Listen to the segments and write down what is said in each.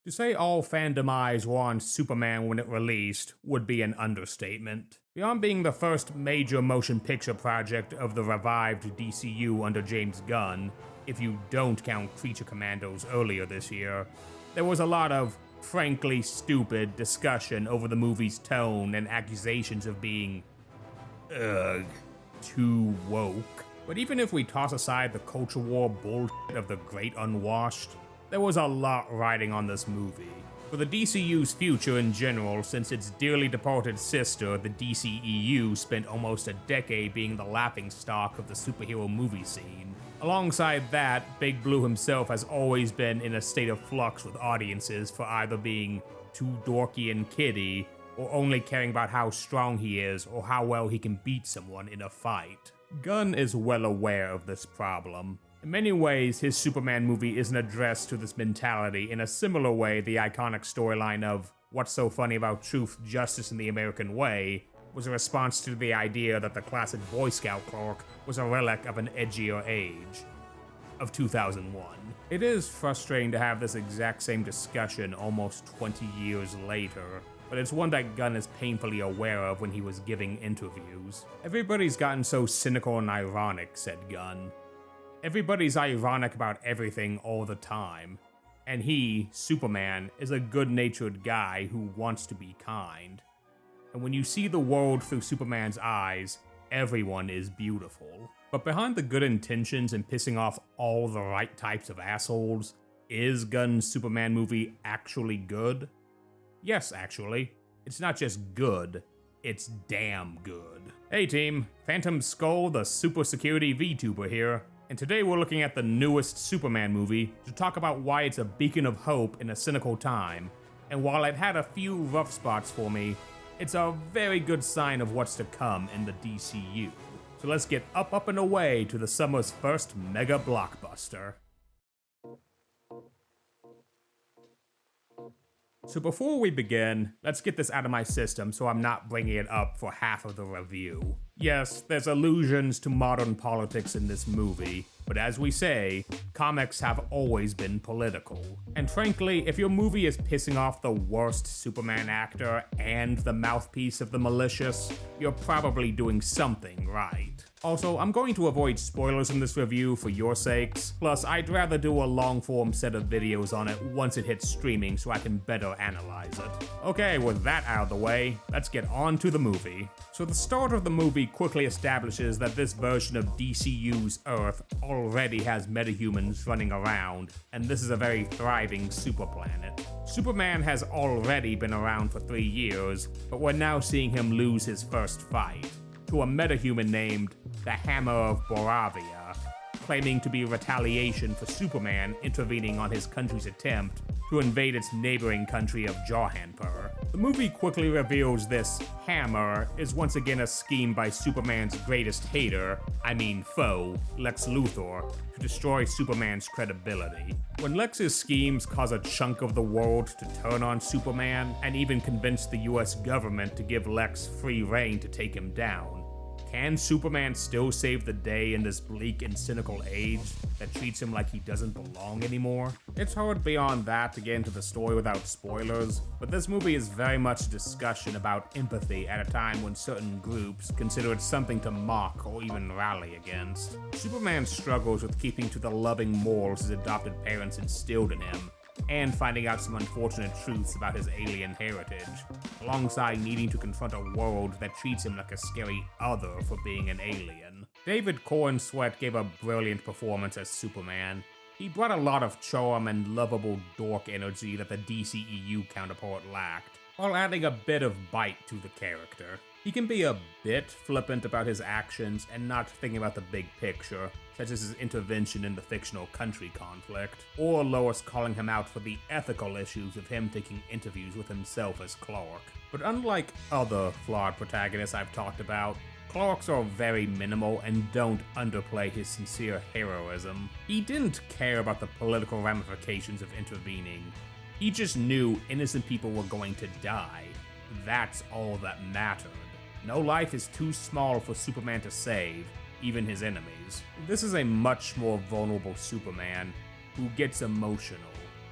To say all fandom eyes were on Superman when it released would be an understatement. Beyond being the first major motion picture project of the revived DCU under James Gunn, if you don't count Creature Commandos earlier this year, there was a lot of frankly stupid discussion over the movie's tone and accusations of being, too woke. But even if we toss aside the culture war bullshit of the Great Unwashed, there was a lot riding on this movie. For the DCU's future in general, since its dearly departed sister, the DCEU, spent almost a decade being the laughingstock of the superhero movie scene. Alongside that, Big Blue himself has always been in a state of flux with audiences for either being too dorky and kiddie, or only caring about how strong he is or how well he can beat someone in a fight. Gunn is well aware of this problem. In many ways, his Superman movie is an address to this mentality in a similar way the iconic storyline of What's So Funny About Truth, Justice, and the American Way was a response to the idea that the classic Boy Scout cloak was a relic of an edgier age, of 2001. It is frustrating to have this exact same discussion almost 20 years later, but it's one that Gunn is painfully aware of when he was giving interviews. Everybody's gotten so cynical and ironic, said Gunn. Everybody's ironic about everything all the time, and he, Superman, is a good-natured guy who wants to be kind. And when you see the world through Superman's eyes, everyone is beautiful. But behind the good intentions and pissing off all the right types of assholes, is Gunn's Superman movie actually good? Yes, actually. It's not just good, it's damn good. Hey team, Phantom Skull, the super security VTuber here, and today we're looking at the newest Superman movie to talk about why it's a beacon of hope in a cynical time, and while it had a few rough spots for me, it's a very good sign of what's to come in the DCU. So let's get up and away to the summer's first mega blockbuster. So before we begin, let's get this out of my system so I'm not bringing it up for half of the review. Yes, there's allusions to modern politics in this movie, but as we say, comics have always been political. And frankly, if your movie is pissing off the worst Superman actor and the mouthpiece of the malicious, you're probably doing something right. Also, I'm going to avoid spoilers in this review for your sakes, plus I'd rather do a long-form set of videos on it once it hits streaming so I can better analyze it. Okay, with that out of the way, let's get on to the movie. So the start of the movie quickly establishes that this version of DCU's Earth already has metahumans running around, and this is a very thriving superplanet. Superman has already been around for 3 years, but we're now seeing him lose his first fight to a metahuman named the Hammer of Boravia, claiming to be retaliation for Superman intervening on his country's attempt to invade its neighboring country of Jahanpur. The movie quickly reveals this Hammer is once again a scheme by Superman's greatest hater, foe, Lex Luthor, to destroy Superman's credibility. When Lex's schemes cause a chunk of the world to turn on Superman, and even convince the US government to give Lex free rein to take him down, can Superman still save the day in this bleak and cynical age that treats him like he doesn't belong anymore? It's hard beyond that to get into the story without spoilers, but this movie is very much a discussion about empathy at a time when certain groups consider it something to mock or even rally against. Superman struggles with keeping to the loving morals his adopted parents instilled in him, and finding out some unfortunate truths about his alien heritage, alongside needing to confront a world that treats him like a scary other for being an alien. David Corenswet gave a brilliant performance as Superman. He brought a lot of charm and lovable dork energy that the DCEU counterpart lacked, while adding a bit of bite to the character. He can be a bit flippant about his actions and not thinking about the big picture, such as his intervention in the fictional country conflict, or Lois calling him out for the ethical issues of him taking interviews with himself as Clark. But unlike other flawed protagonists I've talked about, Clark's are very minimal and don't underplay his sincere heroism. He didn't care about the political ramifications of intervening. He just knew innocent people were going to die. That's all that mattered. No life is too small for Superman to save, even his enemies. This is a much more vulnerable Superman who gets emotional,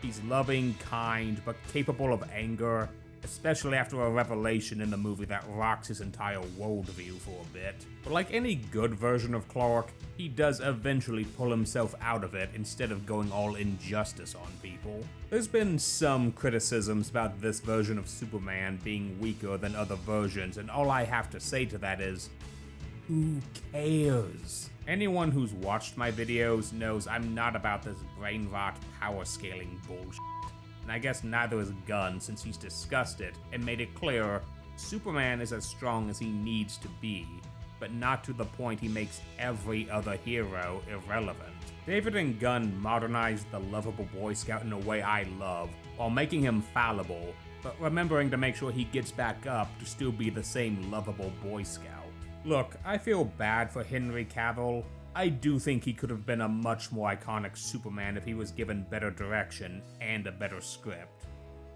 He's loving, kind, but capable of anger, especially after a revelation in the movie that rocks his entire worldview for a bit. But like any good version of Clark, he does eventually pull himself out of it instead of going all injustice on people. There's been some criticisms about this version of Superman being weaker than other versions, and all I have to say to that is, who cares? Anyone who's watched my videos knows I'm not about this brain rot power scaling bullshit. And I guess neither is Gunn, since he's discussed it and made it clear Superman is as strong as he needs to be, but not to the point he makes every other hero irrelevant. David and Gunn modernized the lovable Boy Scout in a way I love, while making him fallible, but remembering to make sure he gets back up to still be the same lovable Boy Scout. Look, I feel bad for Henry Cavill. I do think he could have been a much more iconic Superman if he was given better direction and a better script.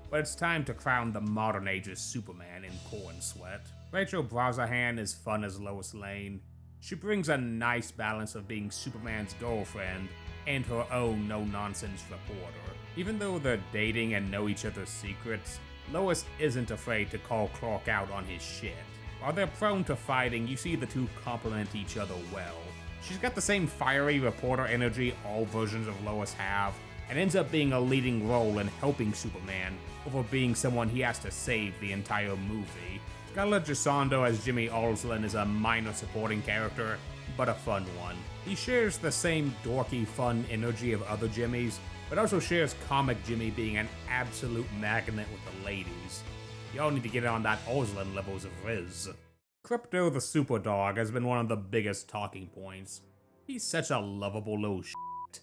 But it's time to crown the modern age's Superman in Corn Sweat. Rachel Brosnahan is fun as Lois Lane. She brings a nice balance of being Superman's girlfriend and her own no-nonsense reporter. Even though they're dating and know each other's secrets, Lois isn't afraid to call Clark out on his shit. While they're prone to fighting, you see the two complement each other well. She's got the same fiery reporter energy all versions of Lois have, and ends up being a leading role in helping Superman over being someone he has to save the entire movie. Scarlett Johansson as Jimmy Olsen is a minor supporting character, but a fun one. He shares the same dorky fun energy of other Jimmys, but also shares comic Jimmy being an absolute magnet with the ladies. Y'all need to get on that Olsen levels of Riz. Crypto the Superdog has been one of the biggest talking points. He's such a lovable little shit.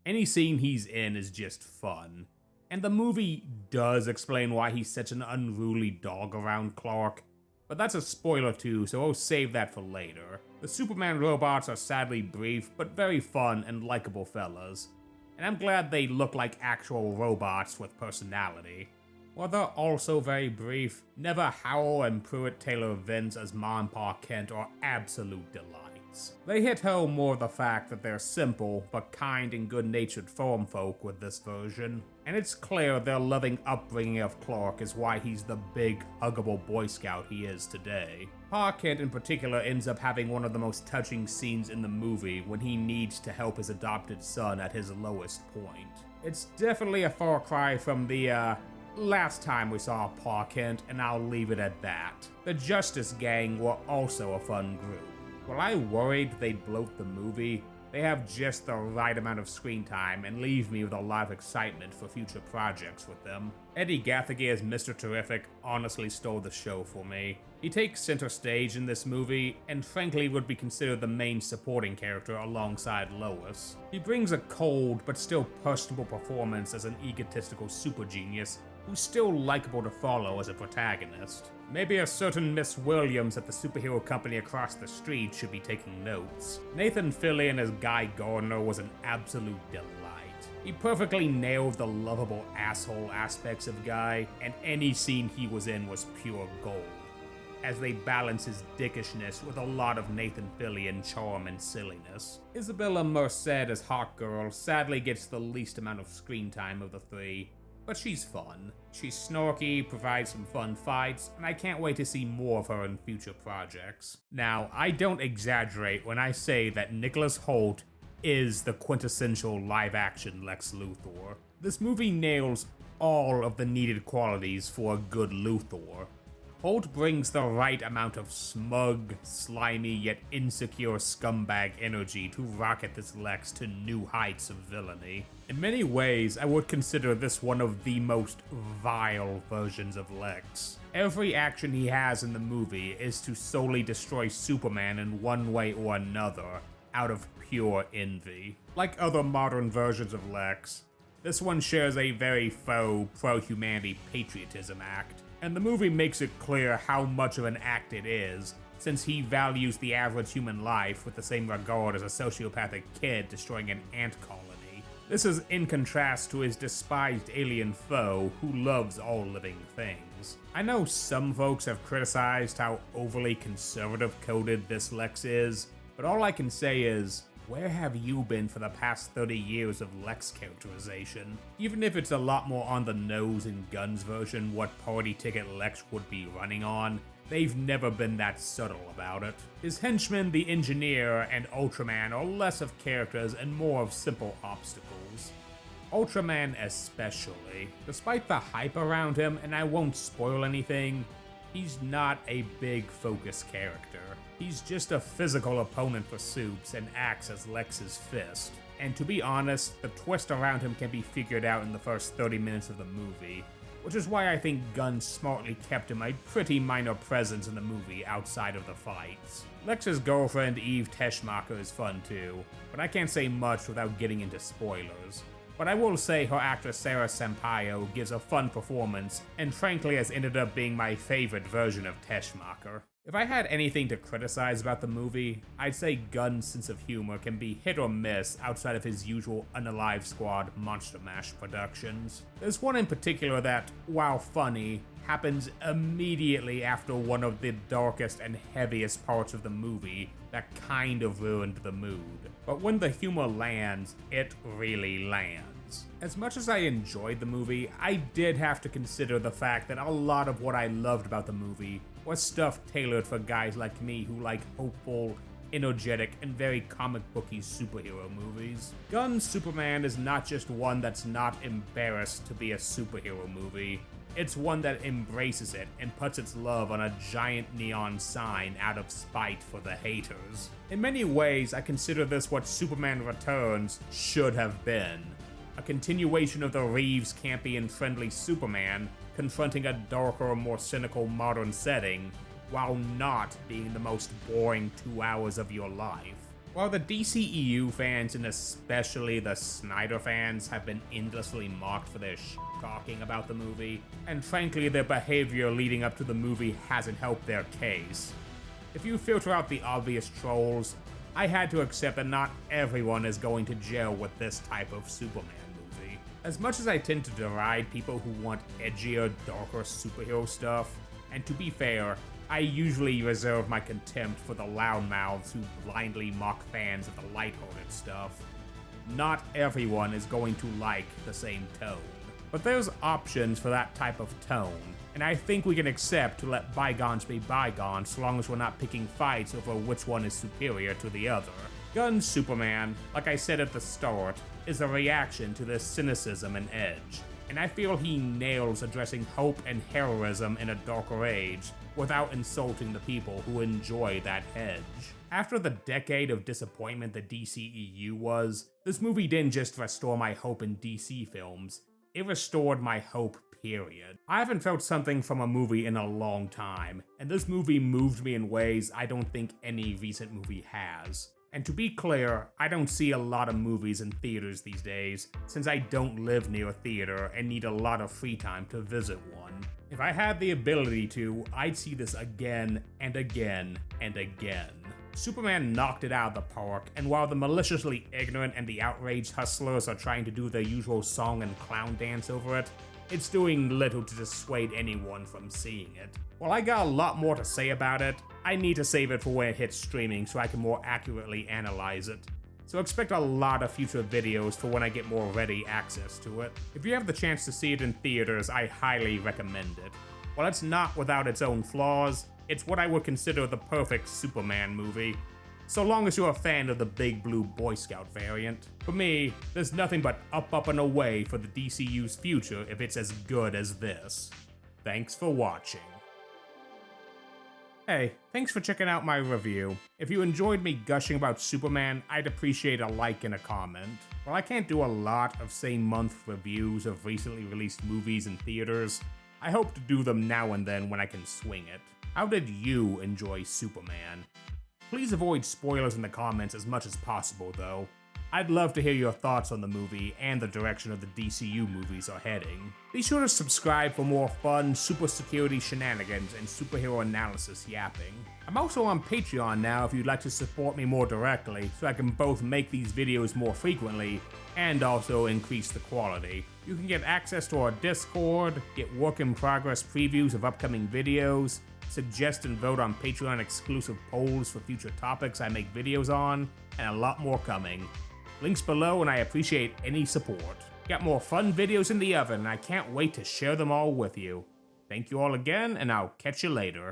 Any scene he's in is just fun. And the movie does explain why he's such an unruly dog around Clark, but that's a spoiler too, so I'll save that for later. The Superman robots are sadly brief, but very fun and likable fellas. And I'm glad they look like actual robots with personality. While they're also very brief, Neva Howell and Pruitt Taylor Vince as Ma and Pa Kent are absolute delights. They hit home more the fact that they're simple, but kind and good-natured farm folk with this version, and it's clear their loving upbringing of Clark is why he's the big, huggable Boy Scout he is today. Pa Kent in particular ends up having one of the most touching scenes in the movie when he needs to help his adopted son at his lowest point. It's definitely a far cry from the, last time we saw Pa Kent, and I'll leave it at that. The Justice Gang were also a fun group. While I worried they'd bloat the movie, they have just the right amount of screen time and leave me with a lot of excitement for future projects with them. Eddie Gathegi as Mr. Terrific honestly stole the show for me. He takes center stage in this movie, and frankly would be considered the main supporting character alongside Lois. He brings a cold but still personable performance as an egotistical super genius who's still likable to follow as a protagonist. Maybe a certain Miss Williams at the superhero company across the street should be taking notes. Nathan Fillion as Guy Gardner was an absolute delight. He perfectly nailed the lovable asshole aspects of Guy, and any scene he was in was pure gold, as they balance his dickishness with a lot of Nathan Fillion charm and silliness. Isabella Merced as Hawk Girl sadly gets the least amount of screen time of the three, but she's fun. She's snarky, provides some fun fights, and I can't wait to see more of her in future projects. Now, I don't exaggerate when I say that Nicholas Hoult is the quintessential live-action Lex Luthor. This movie nails all of the needed qualities for a good Luthor. Holt brings the right amount of smug, slimy, yet insecure scumbag energy to rocket this Lex to new heights of villainy. In many ways, I would consider this one of the most vile versions of Lex. Every action he has in the movie is to solely destroy Superman in one way or another, out of pure envy. Like other modern versions of Lex, this one shares a very faux, pro-humanity patriotism act. And the movie makes it clear how much of an act it is, since he values the average human life with the same regard as a sociopathic kid destroying an ant colony. This is in contrast to his despised alien foe, who loves all living things. I know some folks have criticized how overly conservative coded this Lex is, but all I can say is, where have you been for the past 30 years of Lex characterization? Even if it's a lot more on the nose in Gunn's version what party ticket Lex would be running on, they've never been that subtle about it. His henchman, the Engineer, and Ultraman are less of characters and more of simple obstacles. Ultraman especially. Despite the hype around him, and I won't spoil anything, he's not a big focus character. He's just a physical opponent for Soups and acts as Lex's fist. And to be honest, the twist around him can be figured out in the first 30 minutes of the movie, which is why I think Gunn smartly kept him a pretty minor presence in the movie outside of the fights. Lex's girlfriend Eve Teschmacher is fun too, but I can't say much without getting into spoilers. But I will say her actress Sarah Sampaio gives a fun performance, and frankly has ended up being my favorite version of Teschmacher. If I had anything to criticize about the movie, I'd say Gunn's sense of humor can be hit or miss outside of his usual Unalive Squad Monster Mash productions. There's one in particular that, while funny, happens immediately after one of the darkest and heaviest parts of the movie that kind of ruined the mood. But when the humor lands, it really lands. As much as I enjoyed the movie, I did have to consider the fact that a lot of what I loved about the movie was stuff tailored for guys like me who like hopeful, energetic, and very comic booky superhero movies. Gunn's Superman is not just one that's not embarrassed to be a superhero movie, it's one that embraces it and puts its love on a giant neon sign out of spite for the haters. In many ways, I consider this what Superman Returns should have been. A continuation of the Reeves campy and friendly Superman confronting a darker, more cynical modern setting, while not being the most boring 2 hours of your life. While the DCEU fans, and especially the Snyder fans, have been endlessly mocked for their talking about the movie, and frankly their behavior leading up to the movie hasn't helped their case. If you filter out the obvious trolls, I had to accept that not everyone is going to gel with this type of Superman movie. As much as I tend to deride people who want edgier, darker superhero stuff, and to be fair, I usually reserve my contempt for the loudmouths who blindly mock fans of the lighthearted stuff, not everyone is going to like the same tone. But there's options for that type of tone, and I think we can accept to let bygones be bygones so long as we're not picking fights over which one is superior to the other. Gunn's Superman, like I said at the start, is a reaction to this cynicism and edge, and I feel he nails addressing hope and heroism in a darker age without insulting the people who enjoy that edge. After the decade of disappointment the DCEU was, this movie didn't just restore my hope in DC films, it restored my hope, period. I haven't felt something from a movie in a long time, and this movie moved me in ways I don't think any recent movie has. And to be clear, I don't see a lot of movies in theaters these days, since I don't live near a theater and need a lot of free time to visit one. If I had the ability to, I'd see this again and again and again. Superman knocked it out of the park, and while the maliciously ignorant and the outraged hustlers are trying to do their usual song and clown dance over it, it's doing little to dissuade anyone from seeing it. While I got a lot more to say about it, I need to save it for when it hits streaming so I can more accurately analyze it. So expect a lot of future videos for when I get more ready access to it. If you have the chance to see it in theaters, I highly recommend it. While it's not without its own flaws, it's what I would consider the perfect Superman movie, so long as you're a fan of the Big Blue Boyscout variant. For me, there's nothing but up and away for the DCU's future if it's as good as this. Thanks for watching. Hey, thanks for checking out my review. If you enjoyed me gushing about Superman, I'd appreciate a like and a comment. While I can't do a lot of same-month reviews of recently released movies in theaters, I hope to do them now and then when I can swing it. How did you enjoy Superman? Please avoid spoilers in the comments as much as possible, though. I'd love to hear your thoughts on the movie and the direction of the DCU movies are heading. Be sure to subscribe for more fun super security shenanigans and superhero analysis yapping. I'm also on Patreon now if you'd like to support me more directly, so I can both make these videos more frequently and also increase the quality. You can get access to our Discord, get work-in-progress previews of upcoming videos, suggest and vote on Patreon exclusive polls for future topics I make videos on, and a lot more coming. Links below, and I appreciate any support. Got more fun videos in the oven, and I can't wait to share them all with you. Thank you all again, and I'll catch you later.